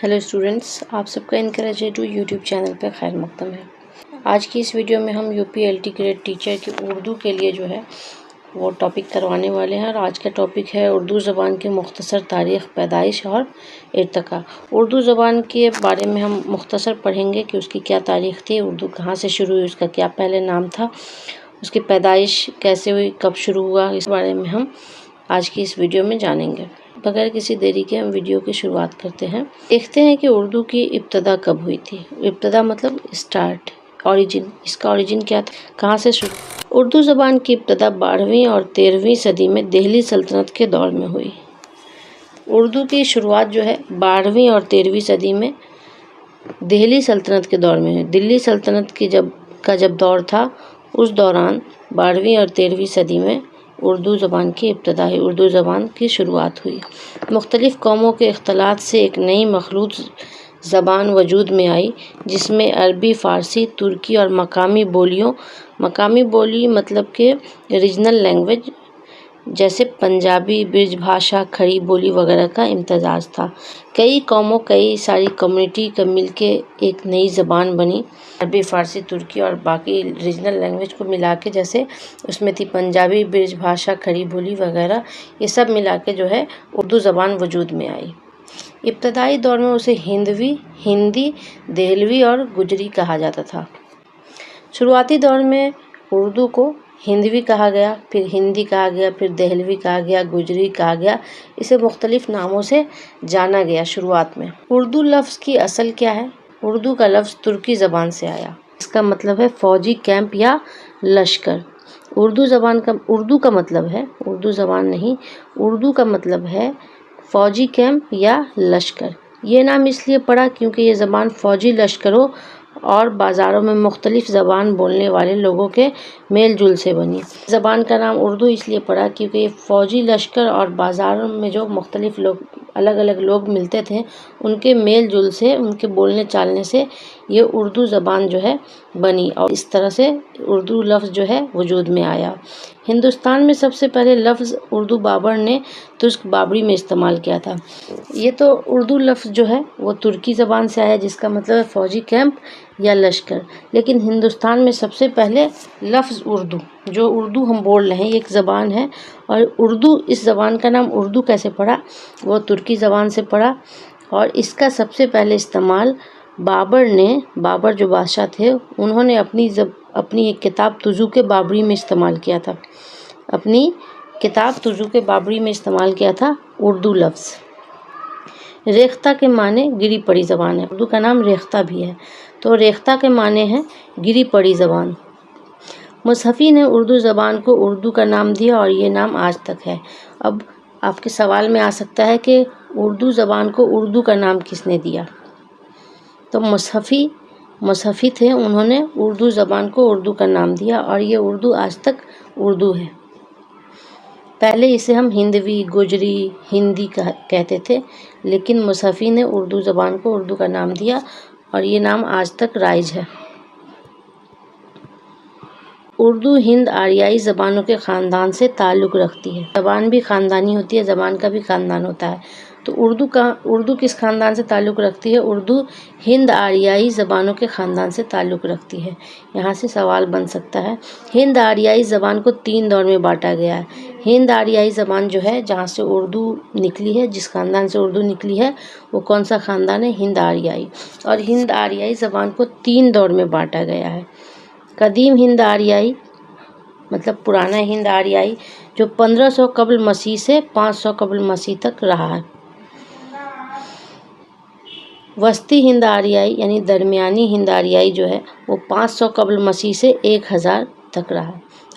Hello students, आप सबका encourage to YouTube channel पर खैर मकदम है। आज की इस वीडियो में हम यूपी ग्रेड टीचर की उर्दू के लिए जो है वो टॉपिक करवाने वाले हैं। और आज का टॉपिक है उर्दू ज़बान की मुख्तसर तारीख़, पैदाइश और इर्तिका। उर्दू ज़बान के बारे में हम मुख्तसर पढ़ेंगे कि उसकी क्या तारीख़ थी, उर्दू कहाँ से शुरू हुई, उसका क्या पहले नाम था, उसकी पैदाइश कैसे हुई, कब शुरू हुआ, इस बारे में हम आज की इस वीडियो में जानेंगे। बगैर किसी देरी के हम वीडियो की शुरुआत करते हैं। देखते हैं कि उर्दू की इब्तदा कब हुई थी। इब्तदा मतलब स्टार्ट, ओरिजिन। इसका ओरिजिन क्या था, कहाँ से शुरू? उर्दू ज़बान की इब्तदा 12वीं और 13वीं सदी में दिल्ली सल्तनत के दौर में हुई। उर्दू की शुरुआत जो है 12वीं और 13वीं सदी में दिल्ली सल्तनत के दौर में हुई। दिल्ली सल्तनत की जब दौर था, उस दौरान 12वीं और 13वीं सदी में उर्दू ज़बान की इब्तदा हुई, उर्दू ज़बान की शुरुआत हुई। मुख्तलिफ़ कौमों के इख्तलात से एक नई मखलूत ज़बान वजूद में आई, जिसमें अरबी, फ़ारसी, तुर्की और मकामी बोली मतलब कि रीजनल लैंग्वेज जैसे पंजाबी, ब्रिज भाषा, खड़ी बोली वगैरह का इम्तजाज था। कई कौमों, कई सारी कम्युनिटी का मिलके एक नई ज़बान बनी। अरबी, फ़ारसी, तुर्की और बाकी रीजनल लैंग्वेज को मिला के, जैसे उसमें थी पंजाबी, ब्रिज भाषा, खड़ी बोली वगैरह, ये सब मिला के जो है उर्दू ज़बान वजूद में आई। इब्तदाई दौर में उसे हिंदी, देहलवी और गुजरी कहा जाता था। शुरुआती दौर में उर्दू को हिंदवी कहा गया, फिर हिंदी कहा गया, फिर देहलवी कहा गया, गुजरी कहा गया। इसे मुख्तलिफ नामों से जाना गया शुरुआत में। उर्दू लफ्ज़ की असल क्या है? उर्दू का लफ्ज़ तुर्की ज़बान से आया। इसका मतलब है फ़ौजी कैंप या लश्कर। उर्दू का मतलब है, उर्दू ज़बान नहीं, उर्दू का मतलब है फ़ौजी कैंप या लश्कर। ये नाम इसलिए पड़ा क्योंकि ये ज़बान फ़ौजी लश्करों और बाज़ारों में मुख्तलिफ़ ज़बान बोलने वाले लोगों के मेल जुल से बनी। ज़बान का नाम उर्दू इसलिए पड़ा क्योंकि ये फ़ौजी लश्कर और बाज़ारों में जो मुख्तलिफ़ लोग, अलग अलग लोग मिलते थे, उनके मेल जुल से, उनके बोलने चालने से ये उर्दू ज़बान जो है बनी, और इस तरह से उर्दू लफ्ज़ जो है वजूद में आया। हिंदुस्तान में सबसे पहले लफ्ज़ उर्दू बाबर ने तुर्क बाबरी में इस्तेमाल किया था। ये तो उर्दू लफ्ज़ जो है वो तुर्की ज़बान से आया, जिसका मतलब है फ़ौजी कैंप या लश्कर। लेकिन हिंदुस्तान में सबसे पहले लफ्ज़ उर्दू, जो उर्दू हम बोल रहे हैं, एक ज़बान है, और उर्दू, इस ज़बान का नाम उर्दू कैसे पड़ा? वो तुर्की ज़बान से पड़ा। और इसका सबसे पहले इस्तेमाल बाबर जो बादशाह थे, उन्होंने अपनी एक किताब तुज़ुक़ बाबरी में इस्तेमाल किया था। अपनी किताब तुज़ुक़ बाबरी में इस्तेमाल किया था उर्दू लफ्ज़। रेख्ता के माने गिरी पड़ी ज़बान है। उर्दू का नाम रेख्ता भी है, तो रेख्ता के माने हैं गिरी पड़ी ज़बान। मुसहफ़ी ने उर्दू ज़बान को उर्दू का नाम दिया और ये नाम आज तक है। अब आपके सवाल में आ सकता है कि उर्दू ज़बान को उर्दू का नाम किसने दिया? तो मुसहफ़ी थे, उन्होंने उर्दू ज़बान को उर्दू का नाम दिया, और ये उर्दू आज तक उर्दू है। पहले इसे हम हिंदवी, गुजरी, हिंदी कहते थे, लेकिन मुसहफ़ी ने उर्दू ज़बान को उर्दू का नाम दिया, और ये नाम आज तक राइज है। उर्दू हिंद आरियाई ज़बानों के ख़ानदान से ताल्लुक़ रखती है। ज़बान भी ख़ानदानी होती है, ज़बान का भी ख़ानदान होता है। तो उर्दू किस ख़ानदान से ताल्लुक़ रखती है? उर्दू हिंद आरियाई ज़बानों के ख़ानदान से ताल्लुक़ रखती है। यहाँ से सवाल बन सकता है। हिंद आरियाई ज़बान को 3 दौर में बांटा गया है। हिंद आरियाई ज़बान जो है, जहाँ से उर्दू निकली है, जिस ख़ानदान से उर्दू निकली है, वो कौन सा ख़ानदान है? हिंद आरियाई। और हिंद आरियाई ज़बान को 3 दौर में बांटा गया है। कदीम हिंद आरियाई मतलब पुराना हिंद आरियाई, जो 1500 कब्ल मसीह से 500 कब्ल मसीह तक रहा है। वस्ती हिंद आरियाई यानी दरमियानी हिंद आरियाई जो है, वो 500 कब्ल मसीह से 1000 तक रहा।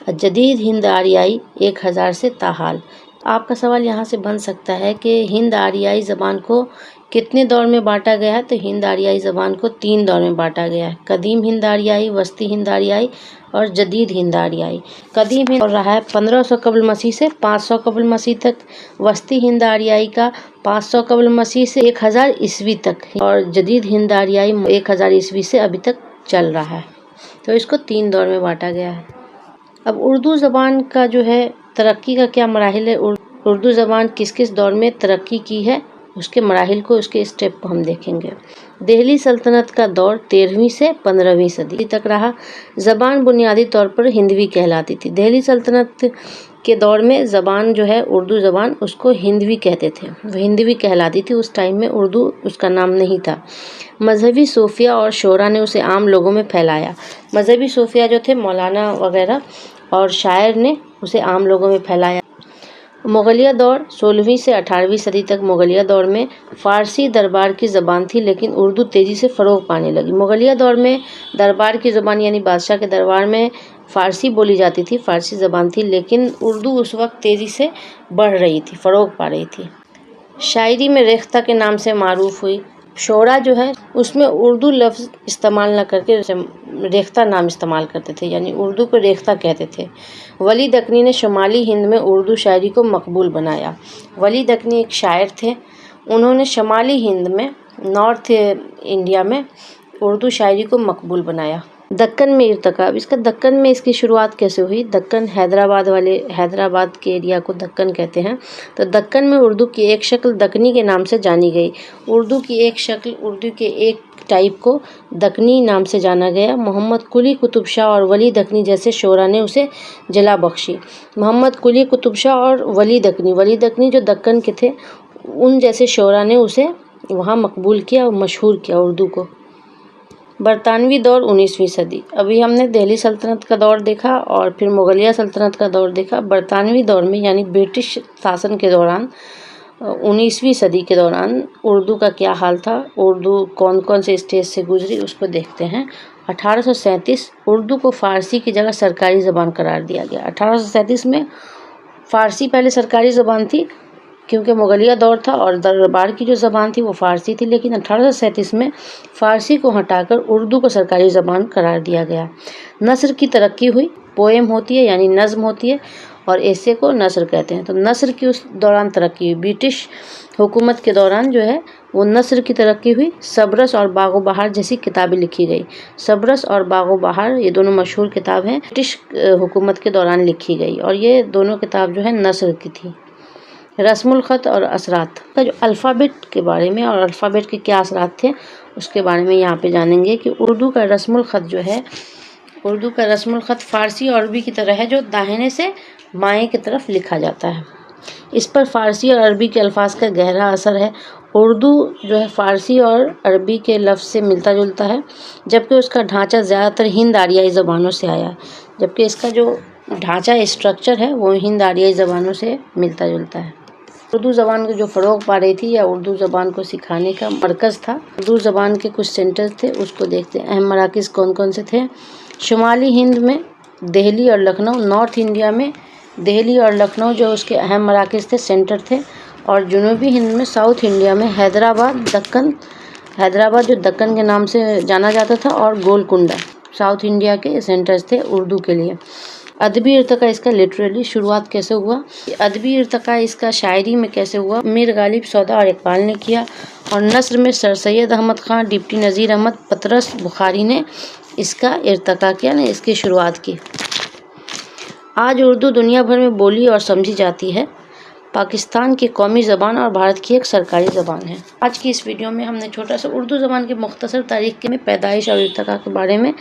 और जदीद हिंद आरियाई 1000 से ताहाल। आपका सवाल यहाँ से बन सकता है कि हिंद आरियाई ज़बान को कितने दौर में बांटा गया है? तो हिंद आरियाई ज़बान को 3 दौर में बांटा गया है। कदीम हिंद आरियाई, वस्ती हिंद आरियाई और जदीद हिंद आरियाई। कदीम हिंद रहा है 1500 कब्ल मसीह से 500 कब्ल मसीह तक। वस्ती हिंद आरियाई का 500 कब्ल मसीह से 1000 ईस्वी तक, और जदीद हिंद आरियाई 1000 ईस्वी से अभी तक चल रहा है। तो इसको 3 दौर में बांटा गया है। अब उर्दू ज़बान का जो है तरक्की का क्या मराहिल है? उर्दू ज़बान किस किस दौर में तरक्की की है, اس کے مراحل کو، اس کے اسٹیپ کو ہم دیکھیں گے۔ دہلی سلطنت کا دور 13ویں سے 15ویں صدی تک رہا۔ زبان بنیادی طور پر ہندوی کہلاتی تھی۔ دہلی سلطنت کے دور میں زبان جو ہے اردو زبان، اس کو ہندوی کہتے تھے، وہ ہندوی کہلاتی تھی۔ اس ٹائم میں اردو اس کا نام نہیں تھا۔ مذہبی صوفیہ اور شعراء نے اسے عام لوگوں میں پھیلایا۔ مذہبی صوفیہ جو تھے، مولانا وغیرہ، اور شاعر نے اسے عام لوگوں میں پھیلایا۔ مغلیہ دور 16ویں سے 18ویں صدی تک مغلیہ دور میں فارسی دربار کی زبان تھی، لیکن اردو تیزی سے فروغ پانے لگی۔ مغلیہ دور میں دربار کی زبان یعنی بادشاہ کے دربار میں فارسی بولی جاتی تھی، فارسی زبان تھی، لیکن اردو اس وقت تیزی سے بڑھ رہی تھی، فروغ پا رہی تھی۔ شاعری میں ریختہ کے نام سے معروف ہوئی۔ شعراء جو ہے اس میں اردو لفظ استعمال نہ کر کے ریختہ نام استعمال کرتے تھے، یعنی اردو کو ریختہ کہتے تھے۔ ولی دکنی نے شمالی ہند میں اردو شاعری کو مقبول بنایا۔ ولی دکنی ایک شاعر تھے، انہوں نے شمالی ہند میں، نارتھ انڈیا میں اردو شاعری کو مقبول بنایا۔ دکن میں ارتقاب، دکن میں اس کی شروعات کیسے ہوئی؟ دکن حیدرآباد کے ایریا کو دکن کہتے ہیں۔ تو دکن میں اردو کی ایک شکل دکنی کے نام سے جانی گئی۔ اردو کی ایک شکل، اردو کے ایک ٹائپ کو دکنی نام سے جانا گیا۔ محمد قلی قطب شاہ اور ولی دکنی جیسے شعراء نے اسے جلا بخشی۔ محمد قلی قطب شاہ اور ولی دکنی جو دکن کے تھے، ان جیسے شعراء نے اسے وہاں مقبول کیا اور مشہور کیا اردو کو۔ برطانوی دور 19ویں صدی۔ ابھی ہم نے دہلی سلطنت کا دور دیکھا اور پھر مغلیہ سلطنت کا دور دیکھا۔ برطانوی دور میں یعنی برٹش شاسن کے دوران 19ویں صدی کے دوران اردو کا کیا حال تھا، اردو کون کون سے اسٹیج سے گزری، اس کو دیکھتے ہیں۔ 1837 اردو کو فارسی کی جگہ سرکاری زبان قرار دیا گیا۔ 1837 میں فارسی پہلے سرکاری زبان تھی کیونکہ مغلیہ دور تھا اور دربار کی جو زبان تھی وہ فارسی تھی، لیکن 1837 میں فارسی کو ہٹا کر اردو کو سرکاری زبان قرار دیا گیا۔ نثر کی ترقی ہوئی، پوئم ہوتی ہے یعنی نظم ہوتی ہے اور ایسے کو نثر کہتے ہیں، تو نثر کی اس دوران ترقی ہوئی۔ برٹش حکومت کے دوران جو ہے وہ نثر کی ترقی ہوئی۔ سبرس اور باغ و بہار جیسی کتابیں لکھی گئی۔ سبرس اور باغ و بہار یہ دونوں مشہور کتاب ہیں، برٹش حکومت کے دوران لکھی گئی اور یہ دونوں کتاب جو ہے نثر کی تھی۔ رسم الخط اور اثرات کا جو الفابیٹ کے بارے میں اور الفابیٹ کے کیا اثرات تھے اس کے بارے میں یہاں پہ جانیں گے کہ اردو کا رسم الخط جو ہے، اردو کا رسم الخط فارسی اور عربی کی طرح ہے جو داہنے سے بائیں کی طرف لکھا جاتا ہے۔ اس پر فارسی اور عربی کے الفاظ کا گہرا اثر ہے۔ اردو جو ہے فارسی اور عربی کے لفظ سے ملتا جلتا ہے، جبکہ اس کا ڈھانچہ زیادہ تر ہند آریائی زبانوں سے آیا ہے، جبکہ اس کا جو ڈھانچہ اسٹرکچر ہے وہ ہند آریائی زبانوں سے ملتا جلتا ہے۔ اردو زبان کو جو فروغ پا رہی تھی یا اردو زبان کو سکھانے کا مرکز تھا، اردو زبان کے کچھ سینٹر تھے، اس کو دیکھتے ہیں۔ اہم مراکز کون کون سے تھے؟ شمالی ہند میں دہلی اور لکھنؤ، نارتھ انڈیا میں دہلی اور لکھنؤ جو اس کے اہم مراکز تھے، سینٹر تھے، اور جنوبی ہند میں ساؤتھ انڈیا میں حیدرآباد جو دکن کے نام سے جانا جاتا تھا، اور گولکنڈہ ساؤتھ انڈیا کے سینٹرز تھے اردو کے لیے۔ ادبی ارتقاء اس کا لٹریری شروعات کیسے ہوا؟ ادبی ارتقاء اس کا شاعری میں کیسے ہوا؟ میر غالب، سودا اور اقبال نے کیا، اور نثر میں سر سید احمد خان، ڈپٹی نذیر احمد، پطرس بخاری نے اس کا ارتقاء کیا، اس کی شروعات کی۔ آج اردو دنیا بھر میں بولی اور سمجھی جاتی ہے، پاکستان کی قومی زبان اور بھارت کی ایک سرکاری زبان ہے۔ آج کی اس ویڈیو میں ہم نے چھوٹا سا اردو زبان کی مختصر تاریخ میں پیدائش اور ارتقاء کے بارے میں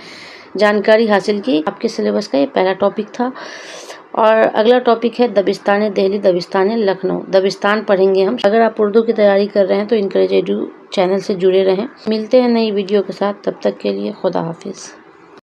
جانکاری حاصل کی۔ آپ کے سلیبس کا یہ پہلا ٹاپک تھا، اور اگلا ٹاپک ہے دبستان دہلی، دبستان لکھنؤ۔ دبستان پڑھیں گے ہم۔ اگر آپ اردو کی تیاری کر رہے ہیں تو انکریج ایڈو چینل سے جڑے رہیں۔ ملتے ہیں نئی ویڈیو کے ساتھ، تب تک کے لیے خدا حافظ۔